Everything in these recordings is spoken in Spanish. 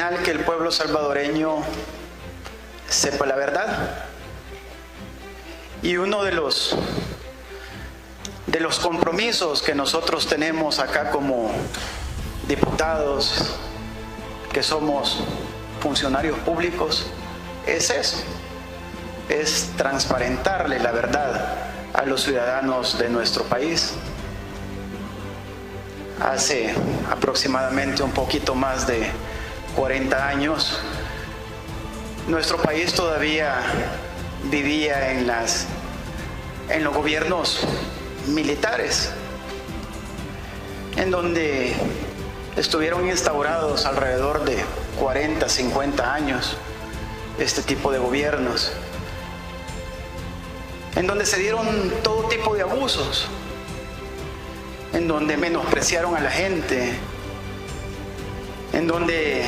final que el pueblo salvadoreño sepa la verdad. Y uno de los compromisos que nosotros tenemos acá como diputados, que somos funcionarios públicos, es eso, es transparentarle la verdad a los ciudadanos de nuestro país. Hace aproximadamente un poquito más de 40 años, nuestro país todavía vivía en los gobiernos militares, en donde estuvieron instaurados alrededor de 40, 50 años este tipo de gobiernos, en donde se dieron todo tipo de abusos, en donde menospreciaron a la gente, en donde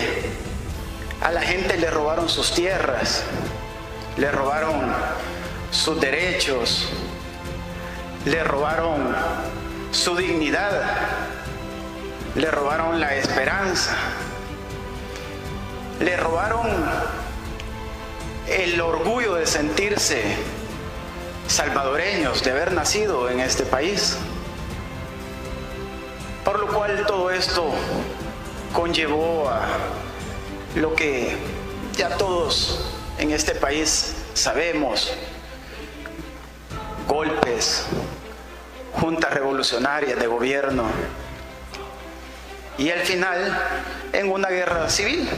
a la gente le robaron sus tierras, le robaron sus derechos, le robaron su dignidad, le robaron la esperanza, le robaron el orgullo de sentirse salvadoreños, de haber nacido en este país. Por lo cual todo esto conllevó a lo que ya todos en este país sabemos: golpes, juntas revolucionarias de gobierno y al final en una guerra civil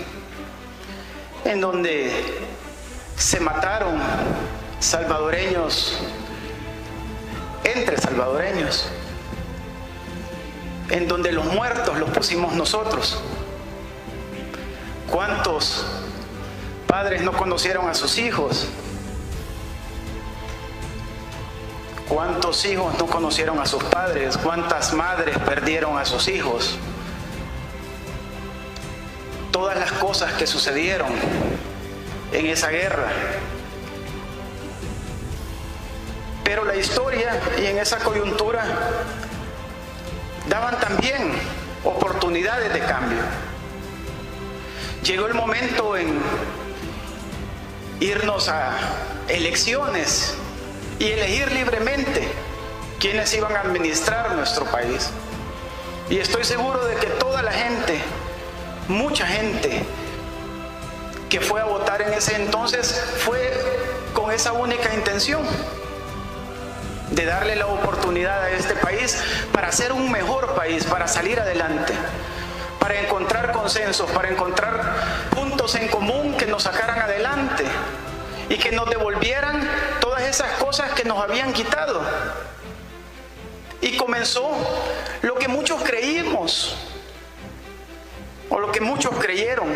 en donde se mataron salvadoreños entre salvadoreños, en donde los muertos los pusimos nosotros. ¿Cuántos padres no conocieron a sus hijos? ¿Cuántos hijos no conocieron a sus padres? ¿Cuántas madres perdieron a sus hijos? Todas las cosas que sucedieron en esa guerra. Pero la historia y en esa coyuntura daban también oportunidades de cambio. Llegó el momento en irnos a elecciones y elegir libremente quiénes iban a administrar nuestro país. Y estoy seguro de que toda la gente, mucha gente que fue a votar en ese entonces, fue con esa única intención de darle la oportunidad a este país para ser un mejor país, para salir adelante, para encontrar consensos, para encontrar puntos en común que nos sacaran adelante y que nos devolvieran todas esas cosas que nos habían quitado. Y comenzó lo que muchos creímos, o lo que muchos creyeron: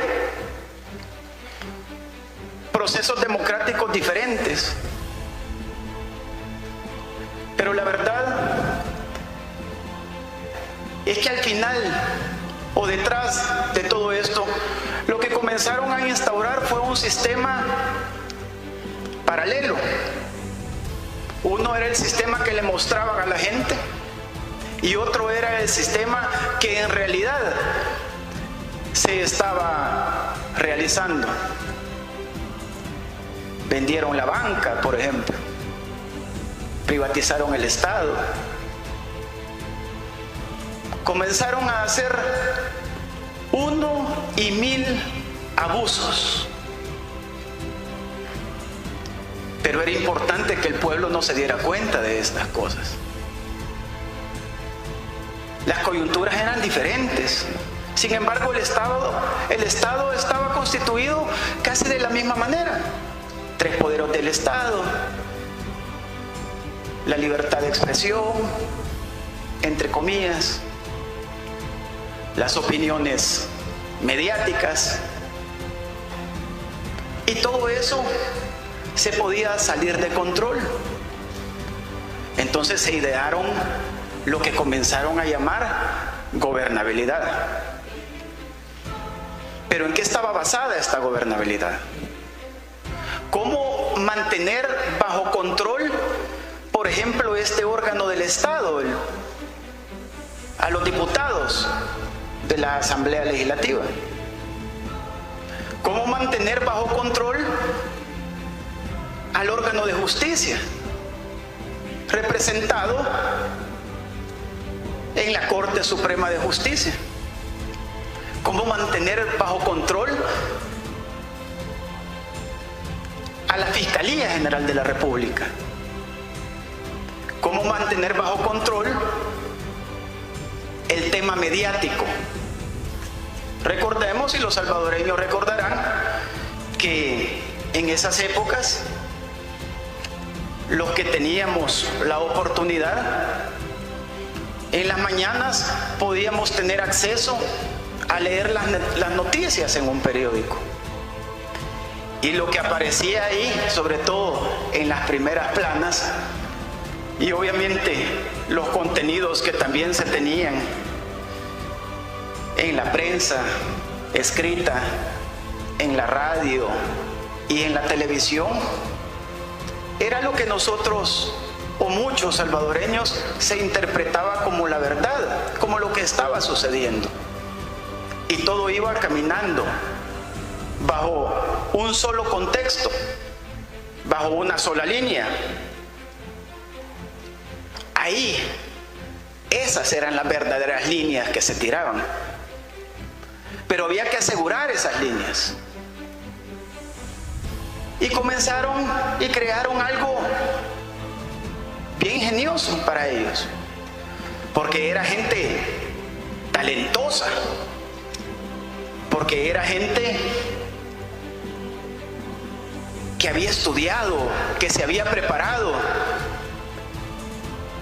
procesos democráticos diferentes. Pero la verdad es que al final, o detrás de todo esto, lo que comenzaron a instaurar fue un sistema paralelo. Uno era el sistema que le mostraban a la gente y otro era el sistema que en realidad se estaba realizando. Vendieron la banca, por ejemplo, privatizaron el Estado, comenzaron a hacer 1 y 1000 abusos. Pero era importante que el pueblo no se diera cuenta de estas cosas. Las coyunturas eran diferentes. Sin embargo, el Estado estaba constituido casi de la misma manera. 3 poderes del Estado, la libertad de expresión, entre comillas, las opiniones mediáticas, y todo eso se podía salir de control. Entonces se idearon lo que comenzaron a llamar gobernabilidad. ¿Pero en qué estaba basada esta gobernabilidad? ¿Cómo mantener bajo control, por ejemplo, este órgano del Estado, a los diputados de la Asamblea Legislativa? cómo mantener bajo control al órgano de justicia, representado en la Corte Suprema de Justicia. Cómo mantener bajo control a la Fiscalía General de la República. Cómo mantener bajo control el tema mediático. Recordemos, y los salvadoreños recordarán, que en esas épocas los que teníamos la oportunidad, en las mañanas podíamos tener acceso a leer las noticias en un periódico. Y lo que aparecía ahí, sobre todo en las primeras planas, y obviamente los contenidos que también se tenían en la prensa escrita, en la radio y en la televisión, era lo que nosotros, o muchos salvadoreños, se interpretaba como la verdad, como lo que estaba sucediendo. Y todo iba caminando bajo un solo contexto, bajo una sola línea. Ahí, esas eran las verdaderas líneas que se tiraban. Pero había que asegurar esas líneas. Y comenzaron y crearon algo bien ingenioso para ellos, porque era gente talentosa, porque era gente que había estudiado, que se había preparado,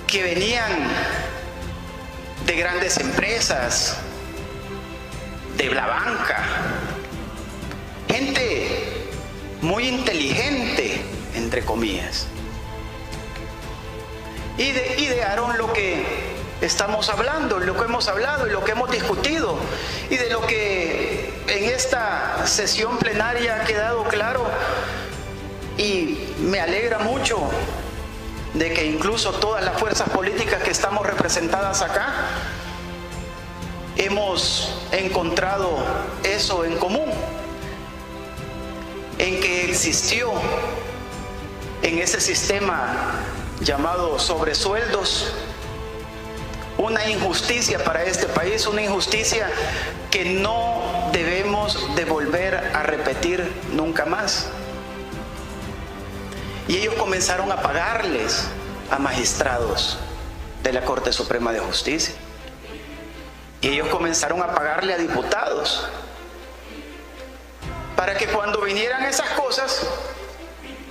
que venían de grandes empresas, de la banca, gente muy inteligente, entre comillas. Idearon lo que estamos hablando, lo que hemos hablado y lo que hemos discutido, y de lo que en esta sesión plenaria ha quedado claro. Y me alegra mucho de que incluso todas las fuerzas políticas que estamos representadas acá hemos encontrado eso en común, en que existió en ese sistema llamado sobresueldos una injusticia para este país, una injusticia que no debemos de volver a repetir nunca más. Y ellos comenzaron a pagarles a magistrados de la Corte Suprema de Justicia. Y ellos comenzaron a pagarle a diputados, para que cuando vinieran esas cosas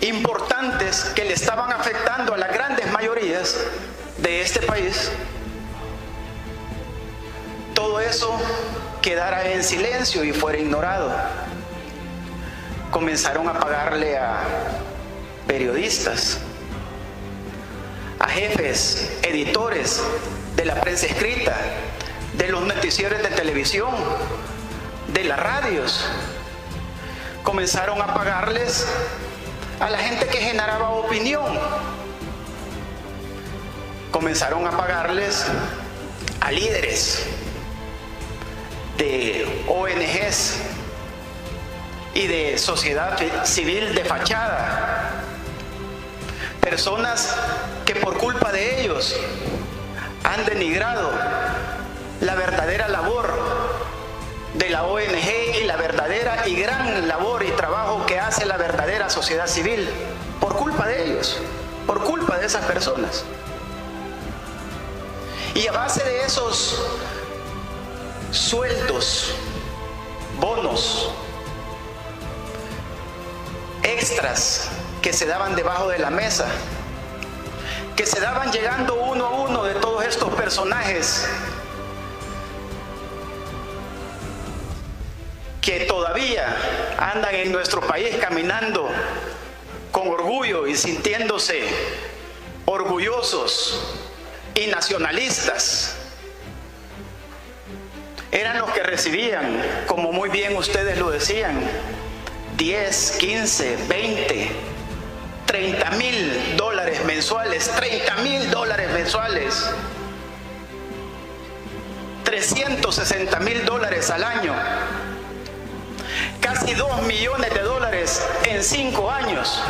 importantes que le estaban afectando a las grandes mayorías de este país, todo eso quedara en silencio y fuera ignorado. Comenzaron a pagarle a periodistas, a jefes, editores de la prensa escrita, de los noticieros de televisión, de las radios. Comenzaron a pagarles a la gente que generaba opinión. Comenzaron a pagarles a líderes de ONGs y de sociedad civil de fachada. Personas que por culpa de ellos han denigrado la verdadera labor de la ONG y la verdadera y gran labor y trabajo que hace la verdadera sociedad civil, por culpa de ellos, por culpa de esas personas. Y a base de esos sueldos, bonos, extras que se daban debajo de la mesa, que se daban llegando uno a uno de todos estos personajes que todavía andan en nuestro país caminando con orgullo y sintiéndose orgullosos y nacionalistas. Eran los que recibían, como muy bien ustedes lo decían, 10, 15, 20, 30 mil dólares mensuales, 30 mil dólares mensuales, 360 mil dólares al año. casi 2 millones de dólares en 5 años.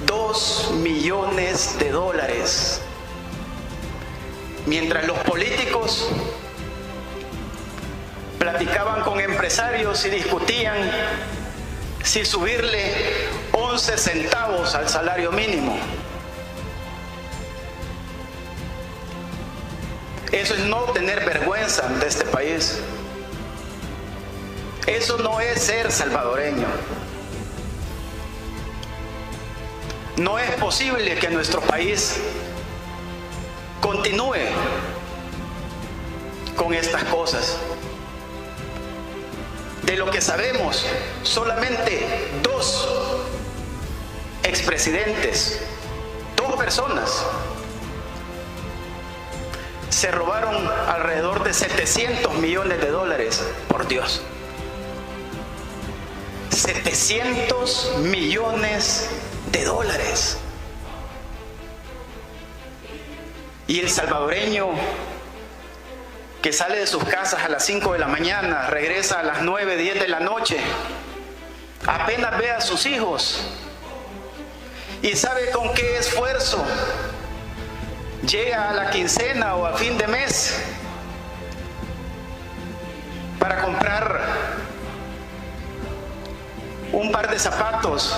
2 millones de dólares. Mientras los políticos platicaban con empresarios y discutían si subirle 11 centavos al salario mínimo. Eso es no tener vergüenza de este país. Eso no es ser salvadoreño. No es posible que nuestro país continúe con estas cosas. De lo que sabemos, solamente 2 expresidentes, 2 personas, se robaron alrededor de 700 millones de dólares. Por Dios. 700 millones de dólares. Y el salvadoreño que sale de sus casas a las 5 de la mañana, regresa a las 9, 10 de la noche, apenas ve a sus hijos y sabe con qué esfuerzo llega a la quincena o a fin de mes para comprar un par de zapatos,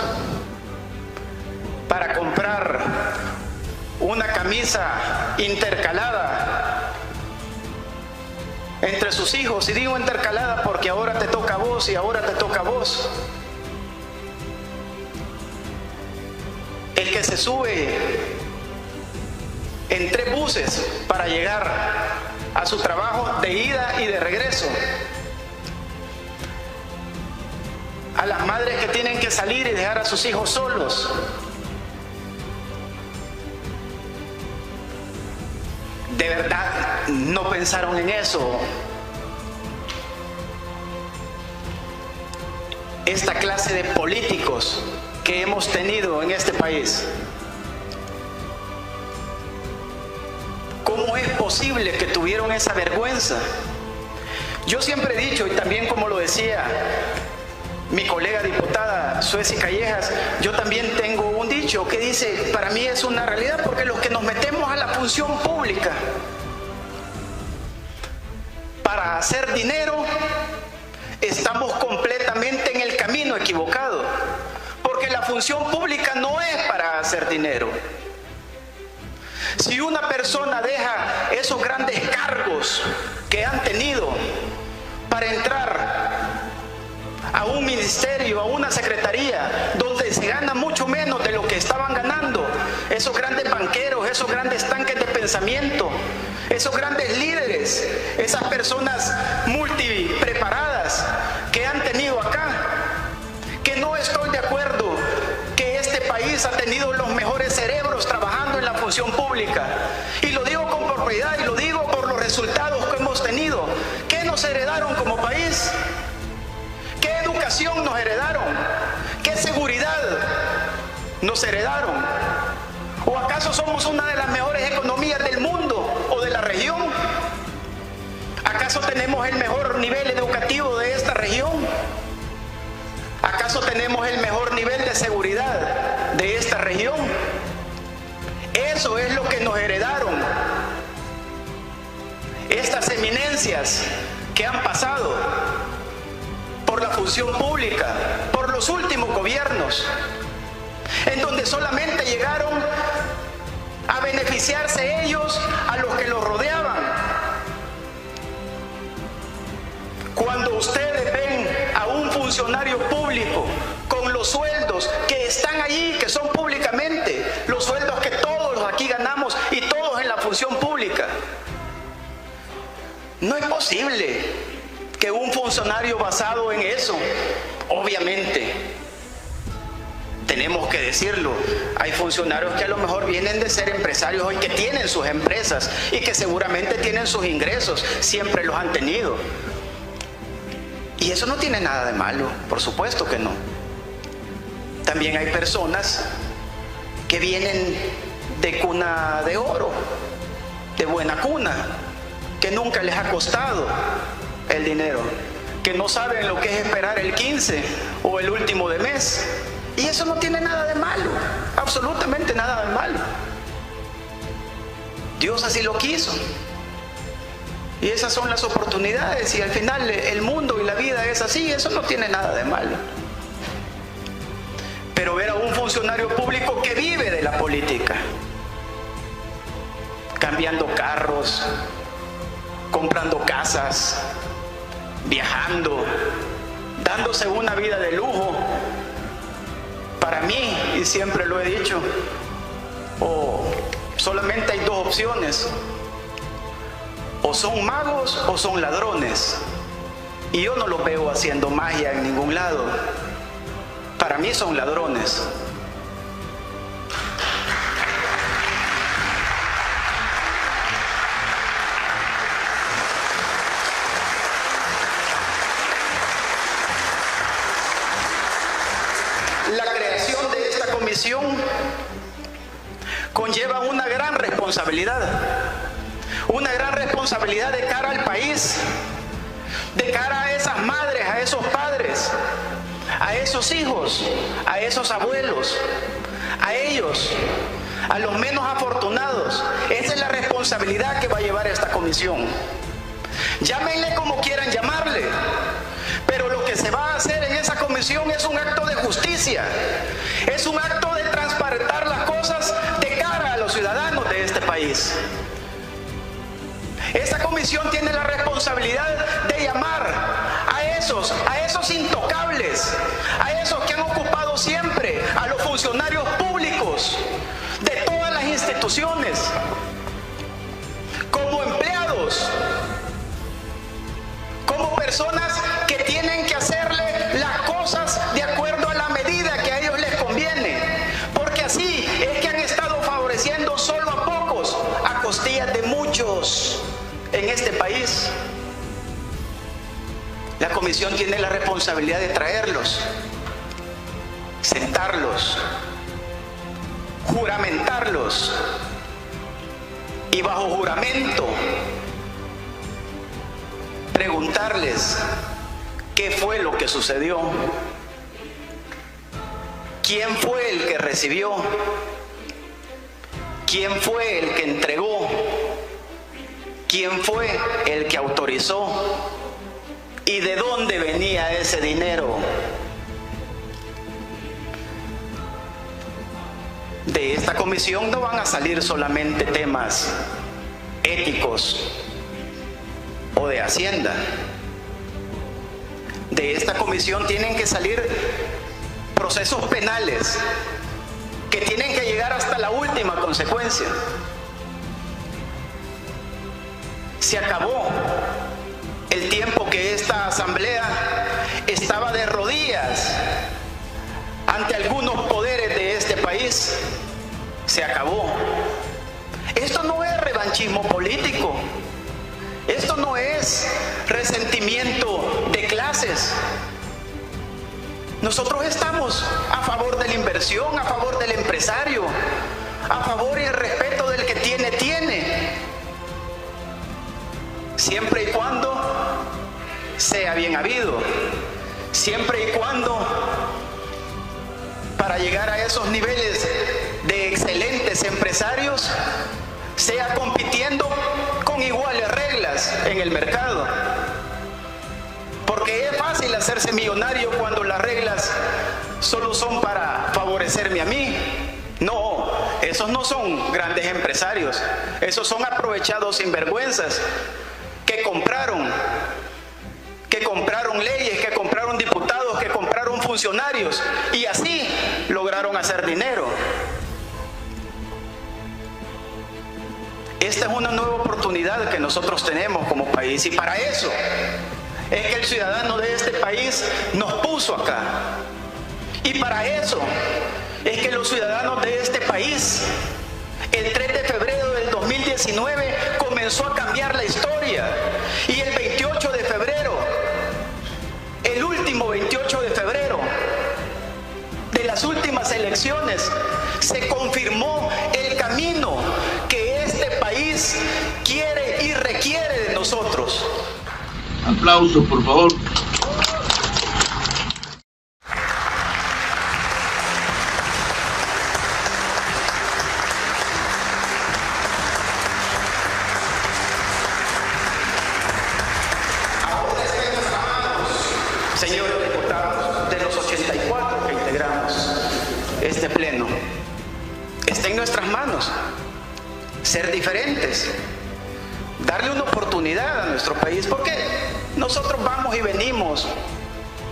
para comprar una camisa intercalada entre sus hijos. Y digo intercalada porque ahora te toca a vos y ahora te toca a vos. El que se sube en 3 buses para llegar a su trabajo de ida y de regreso. A las madres que tienen que salir y dejar a sus hijos solos. ¿De verdad no pensaron en eso? Esta clase de políticos que hemos tenido en este país. ¿Cómo es posible que tuvieron esa vergüenza? Yo siempre he dicho, y también como lo decía mi colega diputada Sueci Callejas, yo también tengo un dicho que dice, para mí es una realidad, porque los que nos metemos a la función pública para hacer dinero, estamos completamente en el camino equivocado, porque la función pública no es para hacer dinero. Si una persona deja esos grandes cargos que han tenido para entrar a un ministerio, a una secretaría, donde se gana mucho menos de lo que estaban ganando, esos grandes banqueros, esos grandes tanques de pensamiento, esos grandes líderes, esas personas multipreparadas que han tenido acá, que no estoy de acuerdo que este país ha tenido los mejores cerebros trabajando en la función pública. Y lo digo con propiedad y lo digo por los resultados que hemos tenido. ¿Qué nos heredaron como país? ¿Qué educación nos heredaron? ¿Qué seguridad nos heredaron? ¿O acaso somos una de las mejores economías del mundo o de la región? ¿Acaso tenemos el mejor nivel educativo de esta región? ¿Acaso tenemos el mejor nivel de seguridad de esta región? Eso es lo que nos heredaron estas eminencias que han pasado por la función pública, por los últimos gobiernos, en donde solamente llegaron a beneficiarse ellos a los que los rodeaban. Cuando ustedes ven a un funcionario público con los sueldos que están allí, que son públicamente, los sueldos que todos aquí ganamos y todos en la función pública, no es posible que un funcionario basado en eso, obviamente, tenemos que decirlo, hay funcionarios que a lo mejor vienen de ser empresarios hoy, que tienen sus empresas y que seguramente tienen sus ingresos, siempre los han tenido. Y eso no tiene nada de malo, por supuesto que no. También hay personas que vienen de cuna de oro, de buena cuna, que nunca les ha costado el dinero, que no saben lo que es esperar el 15 o el último de mes. Y eso no tiene nada de malo, absolutamente nada de malo. Dios así lo quiso. Y esas son las oportunidades, y al final el mundo y la vida es así, eso no tiene nada de malo. Pero ver a un funcionario público que vive de la política, cambiando carros, comprando casas, viajando, dándose una vida de lujo, para mí, y siempre lo he dicho, solamente hay dos opciones: o son magos o son ladrones. Y yo no los veo haciendo magia en ningún lado. Para mí son ladrones. La creación de esta comisión conlleva una gran responsabilidad. Una gran responsabilidad de cara al país, de cara a esas madres, a esos padres, a esos hijos, a esos abuelos, a ellos, a los menos afortunados. Esa es la responsabilidad que va a llevar esta comisión. Llámenle como quieran llamarle, pero lo que se va a hacer en esa comisión es un acto de justicia, es un acto de transparentar las cosas de cara a los ciudadanos de este país. Esta comisión tiene la responsabilidad de llamar a esos intocables, a esos que han ocupado siempre, a los funcionarios públicos de todas las instituciones, como empleados, como personas que tienen que hacerle las cosas de acuerdo a la medida que a ellos les conviene, porque así es que han estado favoreciendo solo a pocos a costillas de muchos en este país. La comisión tiene la responsabilidad de traerlos, sentarlos, juramentarlos y bajo juramento preguntarles qué fue lo que sucedió, quién fue el que recibió, quién fue el que entregó, quién fue el que autorizó y de dónde venía ese dinero. De esta comisión no van a salir solamente temas éticos o de Hacienda. De esta comisión tienen que salir procesos penales que tienen que llegar hasta la última consecuencia. Se acabó el tiempo que esta asamblea estaba de rodillas ante algunos poderes de este país. Se acabó. Esto no es revanchismo político. Esto no es resentimiento de clases. Nosotros estamos a favor de la inversión, a favor del empresario, a favor y el respeto del que tiene. Siempre y cuando sea bien habido, siempre y cuando para llegar a esos niveles de excelentes empresarios sea compitiendo con iguales reglas en el mercado. Porque es fácil hacerse millonario cuando las reglas solo son para favorecerme a mí. No, esos no son grandes empresarios, esos son aprovechados sinvergüenzas que compraron leyes, que compraron diputados, que compraron funcionarios y así lograron hacer dinero. Esta es una nueva oportunidad que nosotros tenemos como país y para eso es que el ciudadano de este país nos puso acá. Y para eso es que los ciudadanos de este país, el 3 de febrero del 2019, comenzó a cambiar la historia. Y el 28 de febrero, el último 28 de febrero de las últimas elecciones, se confirmó el camino que este país quiere y requiere de nosotros. Aplausos, por favor. este pleno. Está en nuestras manos ser diferentes, darle una oportunidad a nuestro país, porque nosotros vamos y venimos,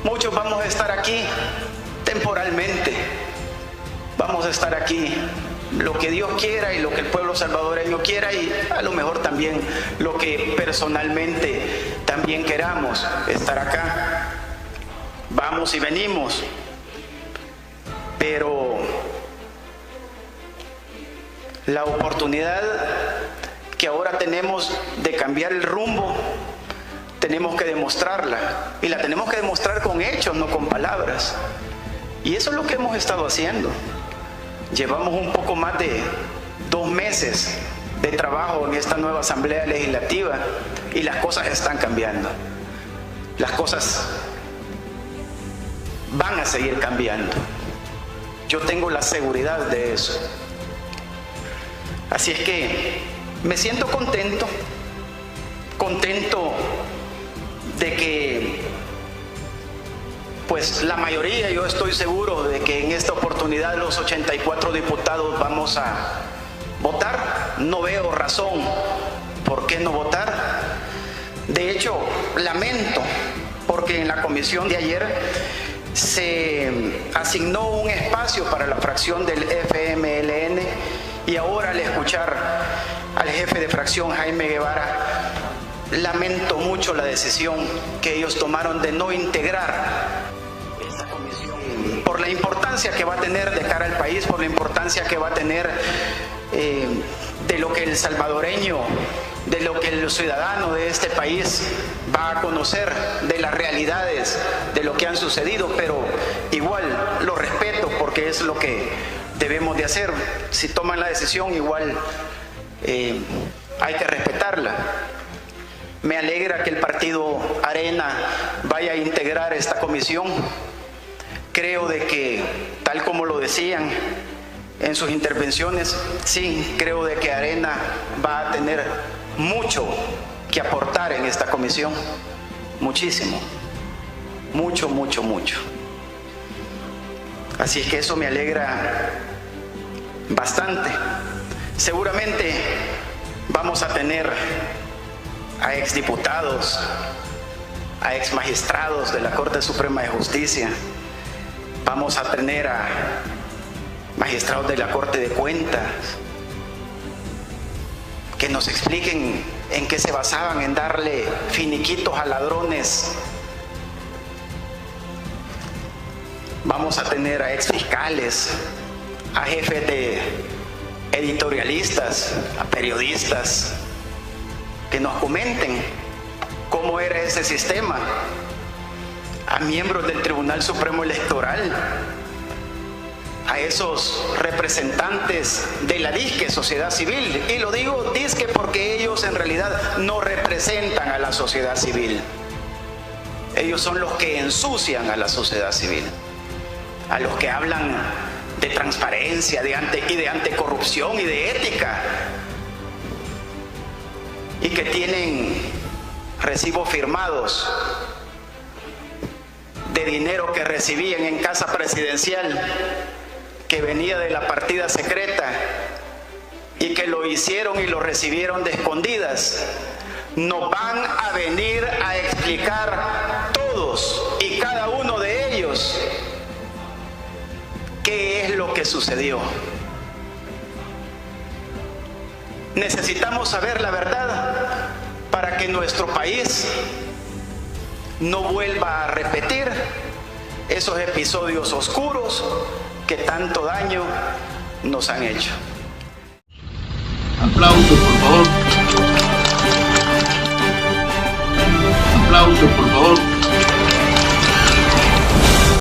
muchos vamos a estar aquí temporalmente, vamos a estar aquí lo que Dios quiera y lo que el pueblo salvadoreño quiera, y a lo mejor también lo que personalmente también queramos estar acá. Vamos y venimos, pero la oportunidad que ahora tenemos de cambiar el rumbo, tenemos que demostrarla, y la tenemos que demostrar con hechos, no con palabras. Y eso es lo que hemos estado haciendo. Llevamos un poco más de 2 meses de trabajo en esta nueva Asamblea Legislativa y las cosas están cambiando. Las cosas van a seguir cambiando. Yo tengo la seguridad de eso. Así es que me siento contento de que, pues la mayoría, yo estoy seguro de que en esta oportunidad los 84 diputados vamos a votar. No veo razón por qué no votar. De hecho, lamento porque en la comisión de ayer se asignó un espacio para la fracción del FMLN, y ahora al escuchar al jefe de fracción, Jaime Guevara, lamento mucho la decisión que ellos tomaron de no integrar esta comisión, por la importancia que va a tener de cara al país, por la importancia que va a tener de lo que el salvadoreño, de lo que el ciudadano de este país va a conocer, de las realidades de lo que han sucedido. Pero igual lo respeto porque es lo que debemos de hacer. Si toman la decisión, igual hay que respetarla. Me alegra que el partido Arena vaya a integrar esta comisión. Creo de que, tal como lo decían en sus intervenciones, sí, creo de que Arena va a tener mucho que aportar en esta comisión. Muchísimo. Mucho, mucho, mucho. Así es que eso me alegra bastante. Seguramente vamos a tener a exdiputados, a exmagistrados de la Corte Suprema de Justicia, vamos a tener a magistrados de la Corte de Cuentas que nos expliquen en qué se basaban en darle finiquitos a ladrones. Vamos a tener a exfiscales, a jefes de editorialistas, a periodistas, que nos comenten cómo era ese sistema, a miembros del Tribunal Supremo Electoral, a esos representantes de la disque sociedad civil. Y lo digo disque porque ellos en realidad no representan a la sociedad civil. Ellos son los que ensucian a la sociedad civil, a los que hablan de transparencia, de anticorrupción y de ética, y que tienen recibos firmados de dinero que recibían en casa presidencial, que venía de la partida secreta, y que lo hicieron y lo recibieron de escondidas. Nos van a venir a explicar todos y cada uno de ellos qué es lo que sucedió. Necesitamos saber la verdad para que nuestro país no vuelva a repetir esos episodios oscuros que tanto daño nos han hecho. Aplausos, por favor. Aplausos, por favor.